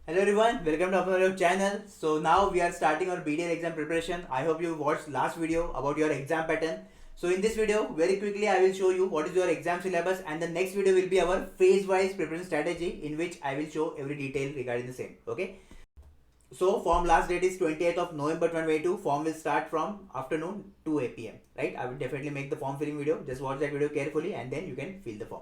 Hello everyone, welcome to our channel. So now we are starting our BDL exam preparation. I hope you watched last video about your exam pattern. So in this video, very quickly I will show you what is your exam syllabus, and the next video will be our phase wise preparation strategy in which I will show every detail regarding the same. Okay. So form last date is 28th of November 2022. Form will start from afternoon 2 p.m. Right. I will definitely make the form filling video. Just watch that video carefully and then you can fill the form.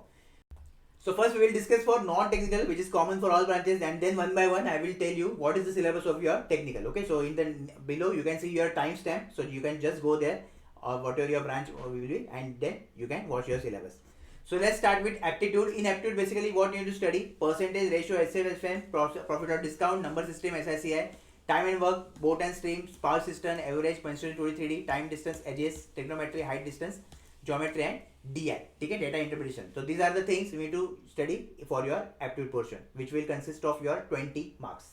So first we will discuss for non-technical, which is common for all branches, and then one by one I will tell you what is the syllabus of your technical. Okay, so in the below you can see your timestamp, so you can just go there or whatever your branch will be, and then you can watch your syllabus. So let's start with aptitude. In aptitude, basically what you need to study: percentage, ratio, SFSM, profit or discount, number system, SICI, time and work, boat and stream, power system, average, percentage, 2D, 3D, time, distance, edges, trigonometry, height, distance, geometry and DI. Okay, data interpretation. So these are the things you need to study for your aptitude portion, which will consist of your 20 marks.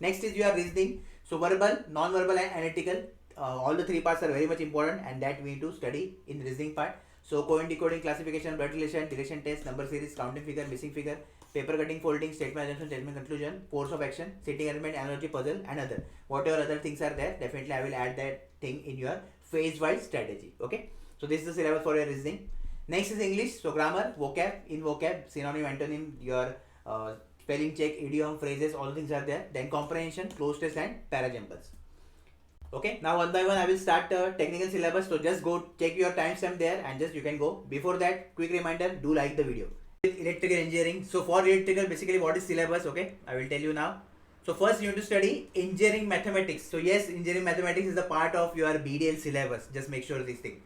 Next is your reasoning. So verbal, non-verbal and analytical. All the three parts are very much important, and that we need to study in reasoning part. So coding, decoding, classification, blood relation, direction test, number series, counting figure, missing figure, paper cutting, folding, statement assumption, statement conclusion, force of action, sitting element, analogy, puzzle, and other. Whatever other things are there, definitely I will add that thing in your phase-wise strategy. Okay. So this is the syllabus for your reasoning. Next is English. So grammar, vocab, in vocab, synonym, antonym, your spelling check, idiom, phrases, all things are there. Then comprehension, close test and paraexamples. Okay, now one by one I will start technical syllabus. So just go check your timestamp there and just you can go. Before that, quick reminder, do like the video. With electrical engineering. So for electrical, basically what is syllabus? Okay, I will tell you now. So first you need to study engineering mathematics. So yes, engineering mathematics is the part of your BDL syllabus. Just make sure this thing.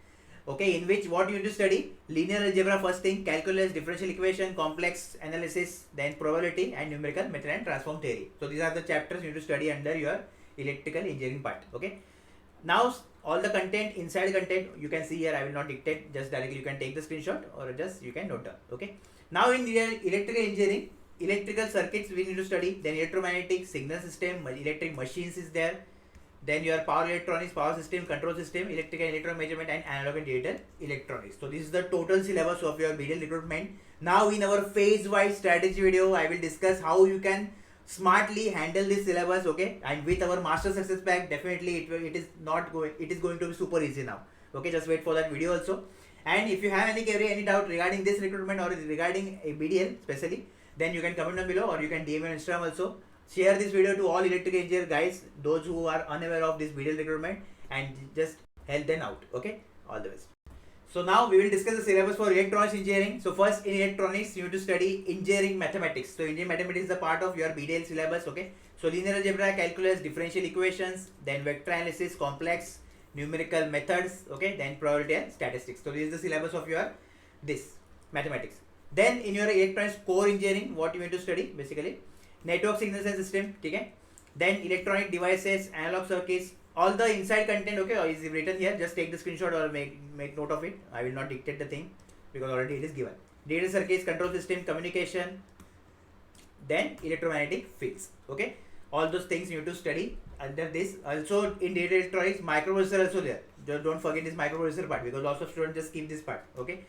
Okay, in which what you need to study: linear algebra first thing, calculus, differential equation, complex analysis, then probability and numerical method and transform theory. So these are the chapters you need to study under your electrical engineering part. Okay, now all the content, inside content you can see here. I will not dictate, just directly you can take the screenshot or just you can note down. Okay, now in the electrical engineering, electrical circuits we need to study, then electromagnetic, signal system, electric machines is there, then your power electronics, power system, control system, electrical and electron measurement and analog and digital electronics. So this is the total syllabus of your BDL recruitment. Now in our phase wise strategy video, I will discuss how you can smartly handle this syllabus. Okay, and with our master success pack, definitely it is going to be super easy now. Okay, just wait for that video also. And if you have any query, any doubt regarding this recruitment or regarding a BDL especially, then you can comment down below or you can DM me on Instagram also. Share this video to all electrical engineer guys, those who are unaware of this BDL recruitment, and just help them out. Okay, all the best. So now we will discuss the syllabus for electronics engineering. So first in electronics you need to study engineering mathematics. So engineering mathematics is the part of your BDL syllabus. Okay, so linear algebra, calculus, differential equations, then vector analysis, complex numerical methods. Okay, then probability and statistics. So this is the syllabus of your this mathematics. Then in your electronics core engineering, what you need to study basically: network signals and system. Okay, then electronic devices, analog circuits, all the inside content. Okay, is written here. Just take the screenshot or make note of it. I will not dictate the thing because already it is given. Data circuits, control system, communication, then electromagnetic fields. Okay, all those things you need to study under this. Also in data electronics, microprocessor also there. Just don't forget this microprocessor part because lots of students just skip this part. Okay,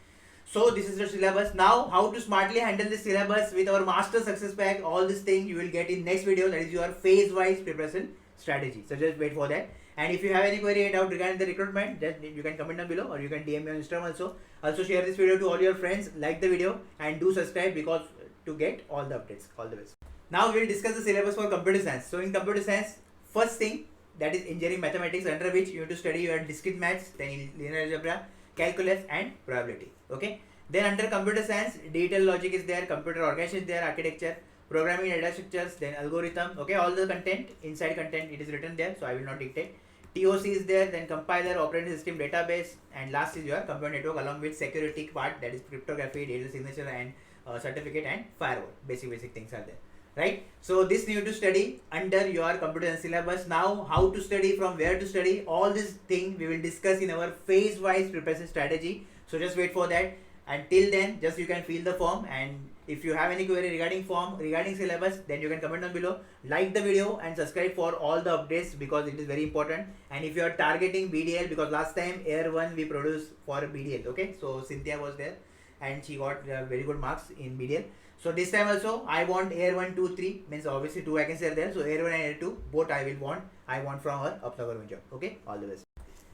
so this is the syllabus. Now how to smartly handle this syllabus with our master success pack, all this thing you will get in next video. That is your phase wise preparation strategy. So just wait for that. And if you have any query or doubt regarding the recruitment, then you can comment down below or you can DM me on Instagram also. Also share this video to all your friends, like the video and do subscribe because to get all the updates. All the best. Now we will discuss the syllabus for computer science. So in computer science, first thing that is engineering mathematics, under which you have to study your discrete maths, then linear algebra, calculus and probability. Okay, then under computer science, digital logic is there, computer organization is there, architecture, programming, data structures, then algorithm. Okay, all the content, inside content, it is written there, so I will not dictate. TOC is there, then compiler, operating system, database, and last is your computer network along with security part, that is cryptography, digital signature and certificate and firewall. Basic things are there. Right, so this you need to study under your computer science syllabus. Now how to study, from where to study, all this thing we will discuss in our phase wise preparation strategy. So just wait for that. Until then, just you can fill the form, and if you have any query regarding form, regarding syllabus, then you can comment down below. Like the video and subscribe for all the updates because it is very important. And if you are targeting BDL, because last time Air 1 we produced for BDL. Okay, so Cynthia was there and she got very good marks in BDL. So this time also I want air 1, 2, 3, means obviously 2 vacancies are there. So air 1 and air 2 both I want from her of the government job. Okay, all the best.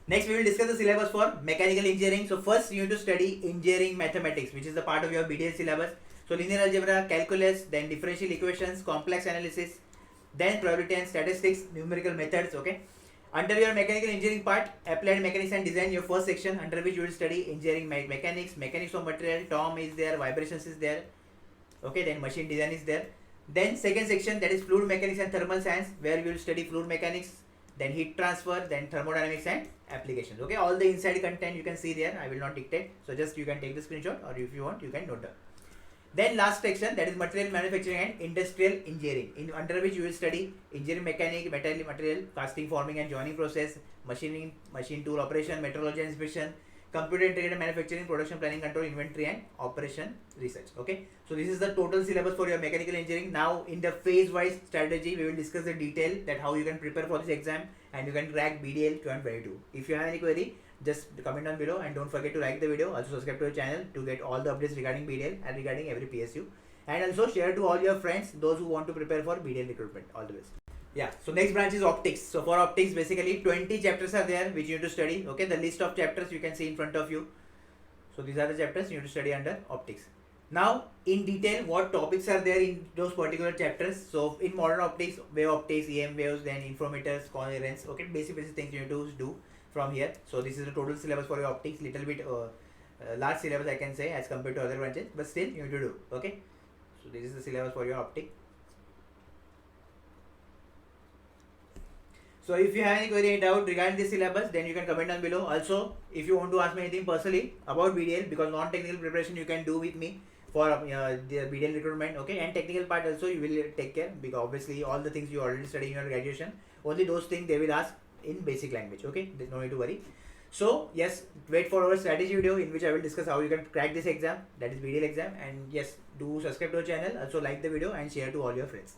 Next, we will discuss the syllabus for mechanical engineering. So first, you need to study engineering mathematics, which is the part of your BDL syllabus. So linear algebra, calculus, then differential equations, complex analysis, then probability and statistics, numerical methods. Okay. Under your mechanical engineering part, applied mechanics and design, your first section, under which you will study engineering mechanics, mechanics of material, Tom is there, vibrations is there. Okay, then machine design is there. Then second section, that is fluid mechanics and thermal science, where you will study fluid mechanics, then heat transfer, then thermodynamics and applications. Okay, all the inside content you can see there. I will not dictate, so just you can take the screenshot, or if you want you can note down. Then last section, that is material manufacturing and industrial engineering, in under which you will study engineering mechanic, material casting, forming and joining process, machining, machine tool operation, metrology and inspection, computer integrated manufacturing, production planning, control, inventory and operation research. Okay, so this is the total syllabus for your mechanical engineering. Now in the phase wise strategy, we will discuss the detail that how you can prepare for this exam and you can crack BDL 2022. If you have any query, just comment down below, and don't forget to like the video. Also subscribe to the channel to get all the updates regarding BDL and regarding every PSU, and also share to all your friends, those who want to prepare for BDL recruitment. All the best. Yeah, so next branch is optics. So for optics, basically 20 chapters are there which you need to study. Okay, the list of chapters you can see in front of you. So these are the chapters you need to study under optics. Now in detail, what topics are there in those particular chapters? So in modern optics, wave optics, EM waves, then informators, coherence. Okay, basic things you need to do from here. So this is the total syllabus for your optics. Little bit large syllabus I can say as compared to other branches, but still you need to do. Okay, so this is the syllabus for your optics. So if you have any query, any doubt regarding this syllabus, then you can comment down below. Also, if you want to ask me anything personally about BDL, because non-technical preparation you can do with me for the BDL recruitment. Okay, and technical part also you will take care, because obviously all the things you already study in your graduation, only those things they will ask in basic language. Okay, there's no need to worry. So yes, wait for our strategy video in which I will discuss how you can crack this exam, that is BDL exam. And yes, do subscribe to the channel, also like the video and share to all your friends.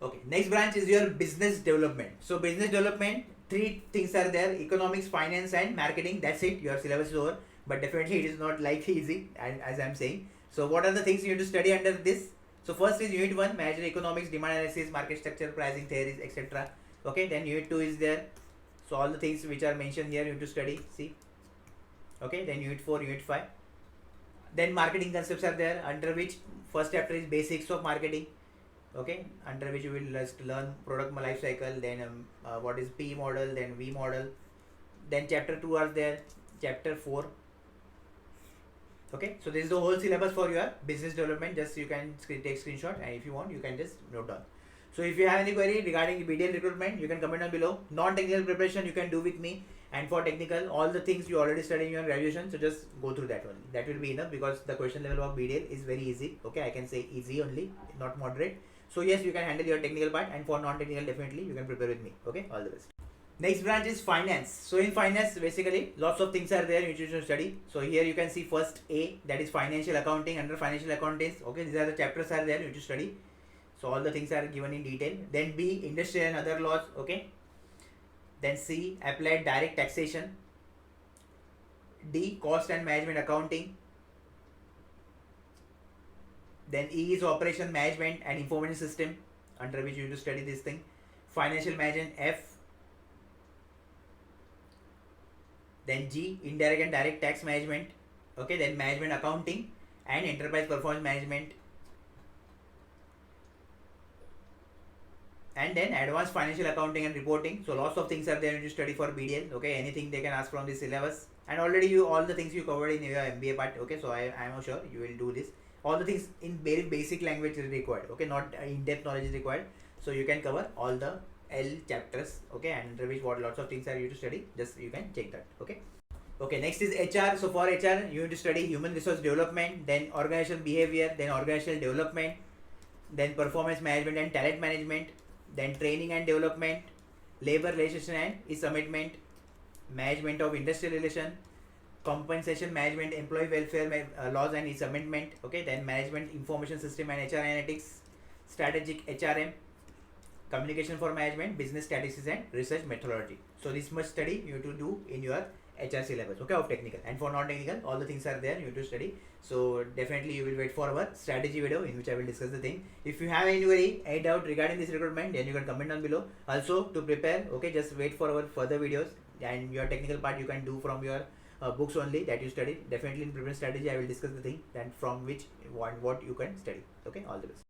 Okay, next branch is your business development. So business development, 3 things are there: economics, finance and marketing. That's it, your syllabus is over. But definitely it is not like easy, and as I'm saying. So what are the things you need to study under this? So first is unit 1, managerial economics, demand analysis, market structure, pricing theories, etc. Okay, then unit 2 is there. So all the things which are mentioned here you need to study, see. Okay, then unit 4, unit 5. Then marketing concepts are there, under which first chapter is basics of marketing. Okay, under which you will just learn product life cycle, then what is P model, then V model. Then chapter 2 are there, chapter 4. Okay, so this is the whole syllabus for your business development. Just you can take screenshot, and if you want you can just note down. So if you have any query regarding BDL recruitment, you can comment down below. Non-technical preparation you can do with me, and for technical, all the things you already studied in your graduation, so just go through that only. That will be enough, because the question level of BDL is very easy. Okay, I can say easy only, not moderate. So yes, you can handle your technical part, and for non-technical definitely you can prepare with me. Okay, all the best. Next branch is finance. So in finance, basically lots of things are there you need to study. So here you can see first A, that is financial accounting. Under financial accounting, okay, these are the chapters are there you need to study. So all the things are given in detail. Then B, industrial and other laws. Okay. Then C, applied direct taxation. D, cost and management accounting. Then E is operation management and information system, under which you need to study this thing. Financial management, F. Then G, indirect and direct tax management. Okay, then management accounting and enterprise performance management. And then advanced financial accounting and reporting. So lots of things are there to study for BDL. Okay, anything they can ask from this syllabus. And already you all the things you covered in your MBA part. Okay, so I am sure you will do this. All the things in very basic language is required. Okay, not in-depth knowledge is required. So you can cover all the L chapters. Okay, and under which what lots of things are you to study. Just you can check that. Okay. Okay, next is HR. So for HR, you need to study human resource development, then organizational behavior, then organizational development, then performance management and talent management, then training and development, labor relation and its submitment, management of industrial relation, compensation management, employee welfare laws and its amendment. Okay, then management information system and HR analytics, strategic HRM, communication for management, business statistics and research methodology. So this much study you have to do in your HR syllabus, okay, of technical. And for non-technical, all the things are there, you have to study. So definitely you will wait for our strategy video in which I will discuss the thing. If you have any query, any doubt regarding this recruitment, then you can comment down below. Also to prepare, okay, just wait for our further videos, and your technical part you can do from your books only that you study. Definitely in preparation strategy I will discuss the thing, then from which what you can study. Okay, all the best.